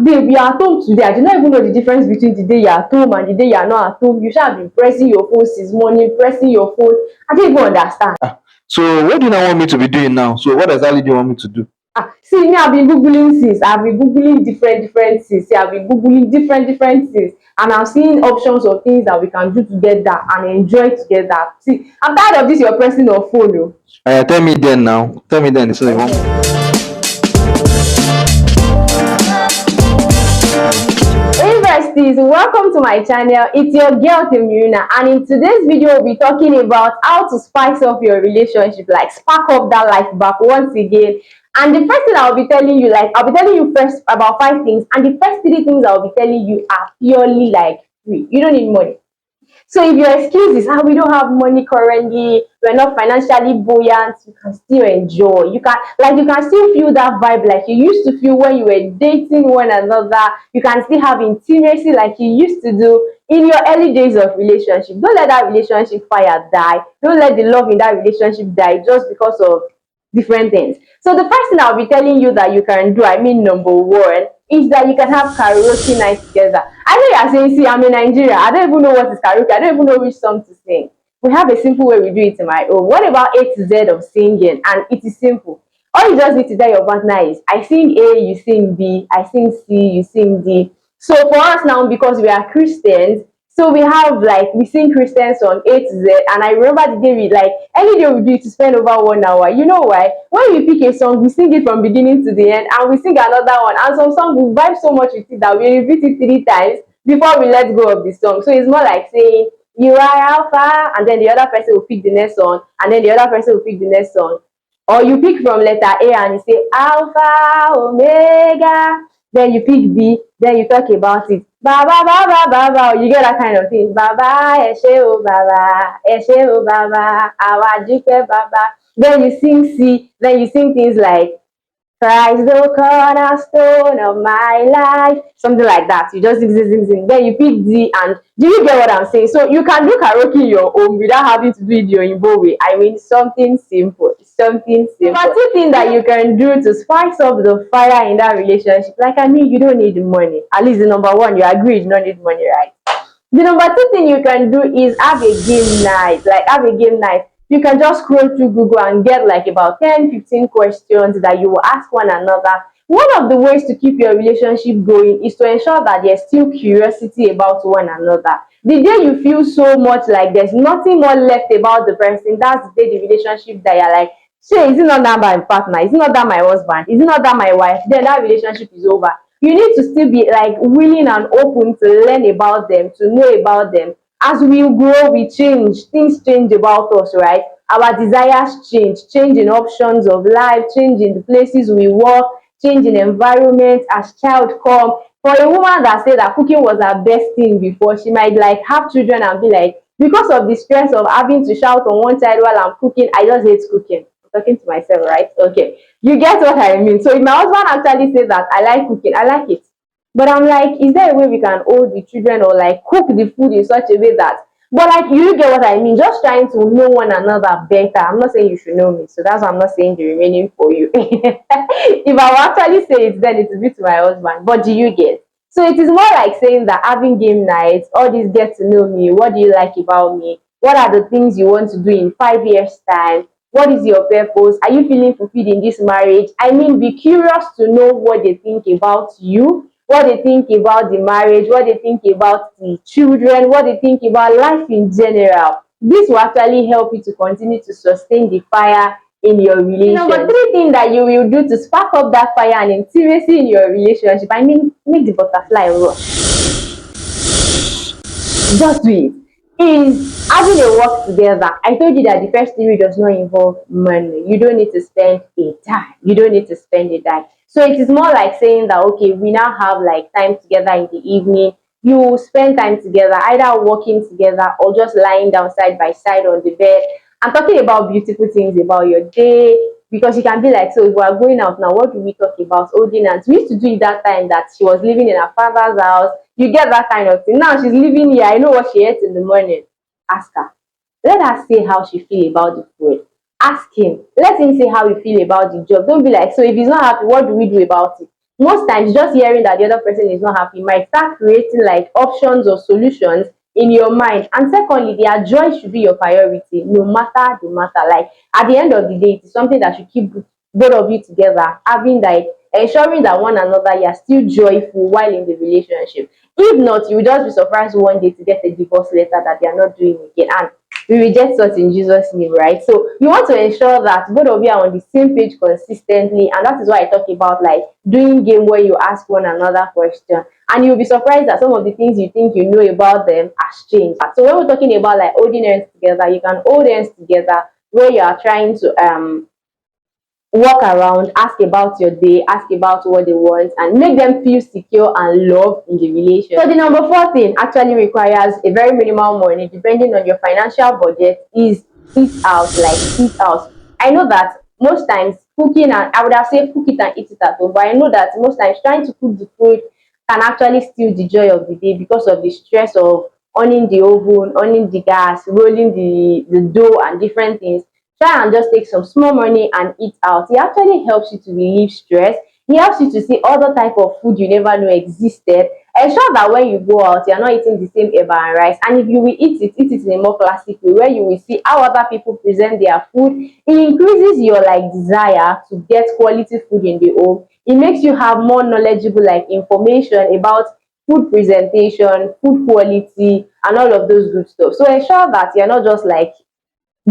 babe, you're at home today. I do not even know the difference between the day you're at home and the day you're not at home. You should have been pressing your phone since morning, pressing your phone. I don't even understand. So what do you now want me to be doing now? So what exactly do you want me to do? See, me, I've been Googling since. I've been Googling different things. See, I've been Googling different things. And I'm seeing options of things that we can do together and enjoy together. See, I'm tired of this, you're pressing your phone. Oh. Tell me then now. Tell me then. So you want. Hey besties, welcome to my channel. It's your girl Temirina, and in today's video we'll be talking about how to spice up your relationship, like spark up that life back once again. And the first thing I'll be telling you, like I'll be telling you first about 5 things, and the first 3 things I'll be telling you are purely like free. You don't need money. So if your excuse is, we don't have money currently, we're not financially buoyant, you can still enjoy. You can still feel that vibe like you used to feel when you were dating one another. You can still have intimacy like you used to do in your early days of relationship. Don't let that relationship fire die. Don't let the love in that relationship die just because of different things. So the first thing I'll be telling you that you can do, number 1, is that you can have karaoke night together. I know you're saying, see, I'm in Nigeria. I don't even know what is karaoke. I don't even know which song to sing. We have a simple way we do it in my own. What about A to Z of singing? And it is simple. All you just need to tell your partner is, I sing A, you sing B, I sing C, you sing D. So for us now, because we are Christians, so we have we sing Christian song A to Z, and I remember the day any day we do it to spend over 1 hour. You know why? When we pick a song, we sing it from beginning to the end, and we sing another one. And some songs we vibe so much with it that we repeat it 3 times before we let go of the song. So it's more like saying you are Alpha, and then the other person will pick the next song, and then the other person will pick the next song. Or you pick from letter A and you say Alpha, Omega. Then you pick B, then you talk about it. Baba, baba, baba, you get that kind of thing. Baba, eshe o baba, awajipe baba. Then you sing C, then you sing things like Christ the cornerstone of my life, something like that. You just sing. Then you pick D, and do you get what I'm saying? So you can do karaoke in your own without having to do it your Igbo way. Something simple. Something simple. But 2 things that you can do to spice up the fire in that relationship, you don't need money. At least the number 1, you agree you don't need money, right? The number 2 thing you can do is have a game night. Have a game night. You can just scroll through Google and get about 10-15 questions that you will ask one another. One of the ways to keep your relationship going is to ensure that there's still curiosity about one another. The day you feel so much like there's nothing more left about the person, that's the day the relationship that you're like, say, is it not that my partner? Is it not that my husband? Is it not that my wife? Then that relationship is over. You need to still be willing and open to learn about them, to know about them. As we grow, we change. Things change about us, right? Our desires change in options of life, change in the places we work, change in environment as child come. For a woman that said that cooking was her best thing before, she might have children and be like, because of the stress of having to shout on one side while I'm cooking, I just hate cooking. I'm talking to myself, right? Okay. You get what I mean? So if my husband actually says that I like cooking, I like it. But I'm like, is there a way we can hold the children or cook the food in such a way that, but you get what I mean? Just trying to know one another better. I'm not saying you should know me, so that's why I'm not saying the remaining for you. If I will actually say it, then it will be to my husband. But do you get? So it is more like saying that having game nights, all this get to know me, what do you like about me? What are the things you want to do in 5 years' time? What is your purpose? Are you feeling fulfilled in this marriage? Be curious to know what they think about you, what they think about the marriage, what they think about the children, what they think about life in general. This will actually help you to continue to sustain the fire in your relationship. Number 3 thing that you will do to spark up that fire and intimacy in your relationship, make the butterfly rush. Just do it. Is having a work together. I told you that the first theory does not involve money. You don't need to spend a dime. You don't need to spend a dime. So it is more like saying that, okay, we now have time together in the evening. You spend time together, either walking together or just lying down side by side on the bed. I'm talking about beautiful things about your day, because you can be like, so if we are going out now, what do we talk about? Holding hands. We used to do it that time that she was living in her father's house. You get that kind of thing. Now she's living here. I know what she ate in the morning. Ask her. Let her say how she feel about the food. Ask him. Let him say how he feel about the job. Don't be like, so if he's not happy, what do we do about it? most times just hearing that the other person is not happy might start creating like options or solutions in your mind. And secondly, their joy should be your priority no matter the matter. Like at the end of the day, it's something that should keep both of you together, having like ensuring that one another you are still joyful while in the relationship. If not, you will just be surprised one day to get a divorce letter that they are not doing again. And we reject such in Jesus' name, right? So you want to ensure that both of you are on the same page consistently, and that is why I talk about like doing game where you ask one another question, and you'll be surprised that some of the things you think you know about them has changed. So when we're talking about like holding hands together, you can hold hands together where you are trying to walk around, ask about your day, ask about what they want, and make them feel secure and loved in the relationship. So the number four thing actually requires a very minimal money, depending on your financial budget, is eat out, like eat out. I know that most times cooking, and I would have said cook it and eat it at home, but I know that most times trying to cook the food can actually steal the joy of the day because of the stress of owning the oven, owning the gas, rolling the dough and different things. Try and just take some small money and eat out. It actually helps you to relieve stress. It helps you to see other type of food you never know existed. Ensure that when you go out, you're not eating the same eba and rice. And if you will eat it in a more classic way where you will see how other people present their food. It increases your like desire to get quality food in the home. It makes you have more knowledgeable like information about food presentation, food quality, and all of those good stuff. So ensure that you're not just like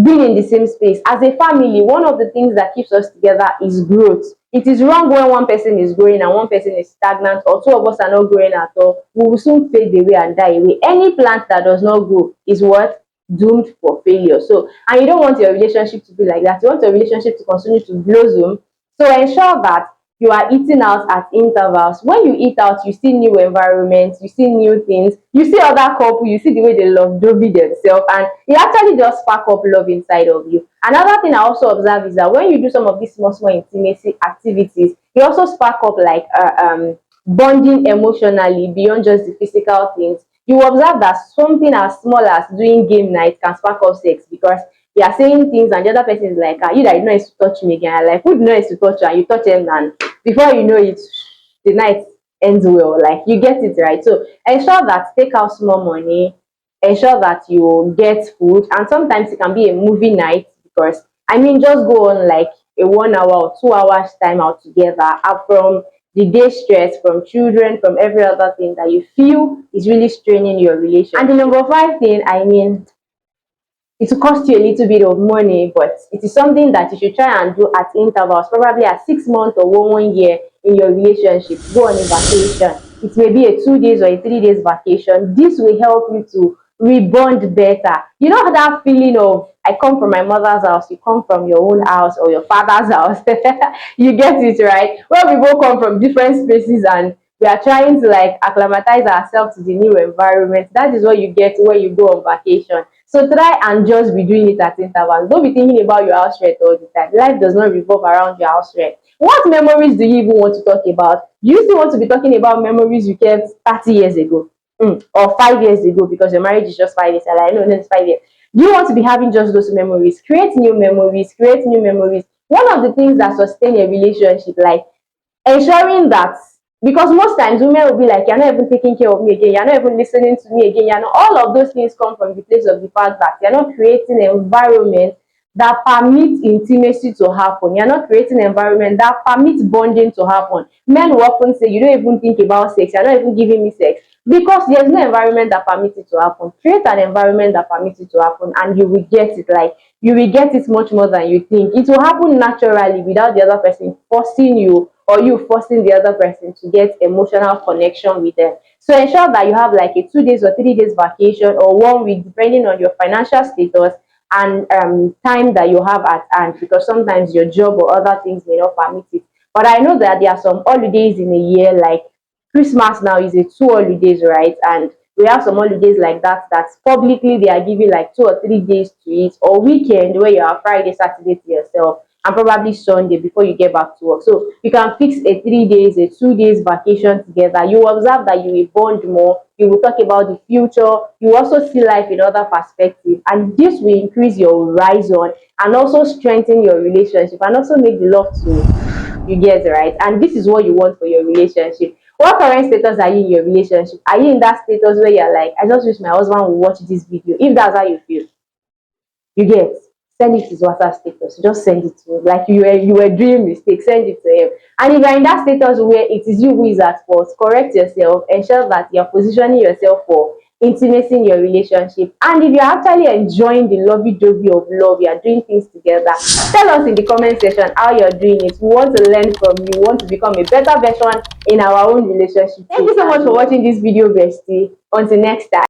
being in the same space. As a family, one of the things that keeps us together is growth. It is wrong when one person is growing and one person is stagnant, or two of us are not growing at all. We will soon fade away and die away. Any plant that does not grow is what? Doomed for failure. So, and you don't want your relationship to be like that. You want your relationship to continue to blossom. So ensure that you are eating out at intervals. When you eat out, you see new environments, you see new things, you see other couple, you see the way they love Dobby themselves, and it actually just spark up love inside of you. Another thing I also observe is that when you do some of these small intimacy activities, it also spark up like bonding emotionally beyond just the physical things. You observe that something as small as doing game night can spark up sex because you are saying things and the other person is like, you that you know is to touch me again. I like, who knows to touch you? And you touch them, and before you know it, the night ends well. Like you get it right. So ensure that take out small money, ensure that you get food, and sometimes it can be a movie night because I mean just go on like a 1 hour or 2 hours time out together up from the day stress from children, from every other thing that you feel is really straining your relationship. And the number five thing, I mean, it will cost you a little bit of money, but it is something that you should try and do at intervals, probably at 6 months or one year in your relationship. Go on a vacation. It may be a 2 days or a 3 days vacation. This will help you to rebond better. You know that feeling of I come from my mother's house, you come from your own house or your father's house. You get it right. Where we both come from different spaces and we are trying to like acclimatize ourselves to the new environment. That is what you get when you go on vacation. So try and just be doing it at intervals. Don't be thinking about your house rent all the time. Life does not revolve around your house rent. What memories do you even want to talk about? Do you still want to be talking about memories you kept 30 years ago? Or 5 years ago because your marriage is just 5 years. And I know it's 5 years. Do you want to be having just those memories? Create new memories, create new memories. One of the things that sustain a relationship, like ensuring that, because most times women will be like, you're not even taking care of me again, you're not even listening to me again, you're not, all of those things come from the place of the fact that you're not creating an environment that permits intimacy to happen. You're not creating an environment that permits bonding to happen. Men will often say, you don't even think about sex, you're not even giving me sex. Because there's no environment that permits it to happen. Create an environment that permits it to happen, and you will get it. Like you will get it much more than you think. It will happen naturally without the other person forcing you or you forcing the other person to get emotional connection with them. So ensure that you have like a 2 days or 3 days vacation or 1 week, depending on your financial status and time that you have at hand, because sometimes your job or other things may not permit it. But I know that there are some holidays in a year, like Christmas now is a 2 holidays, right? And we have some holidays like that publicly they are giving like 2 or 3 days to it, or weekend where you are Friday, Saturday to yourself. and probably Sunday before you get back to work. So you can fix a 3 days, a 2 days vacation together. You observe that you will bond more. You will talk about the future. You also see life in other perspective, and this will increase your horizon and also strengthen your relationship and also make the love to you get right. And this is what you want for your relationship. What current status are you in your relationship? Are you in that status where you're like, I just wish my husband would watch this video? If that's how you feel, you get, send it to his WhatsApp status. Just send it to him. Like you were doing mistakes, send it to him. And if you're in that status where it is you who is at fault, correct yourself, ensure that you're positioning yourself for intimacy in your relationship. And if you're actually enjoying the lovey-dovey of love, you're doing things together, tell us in the comment section how you're doing it. We want to learn from you. We want to become a better version in our own relationship. Thank you so much for watching this video, bestie. Until next time.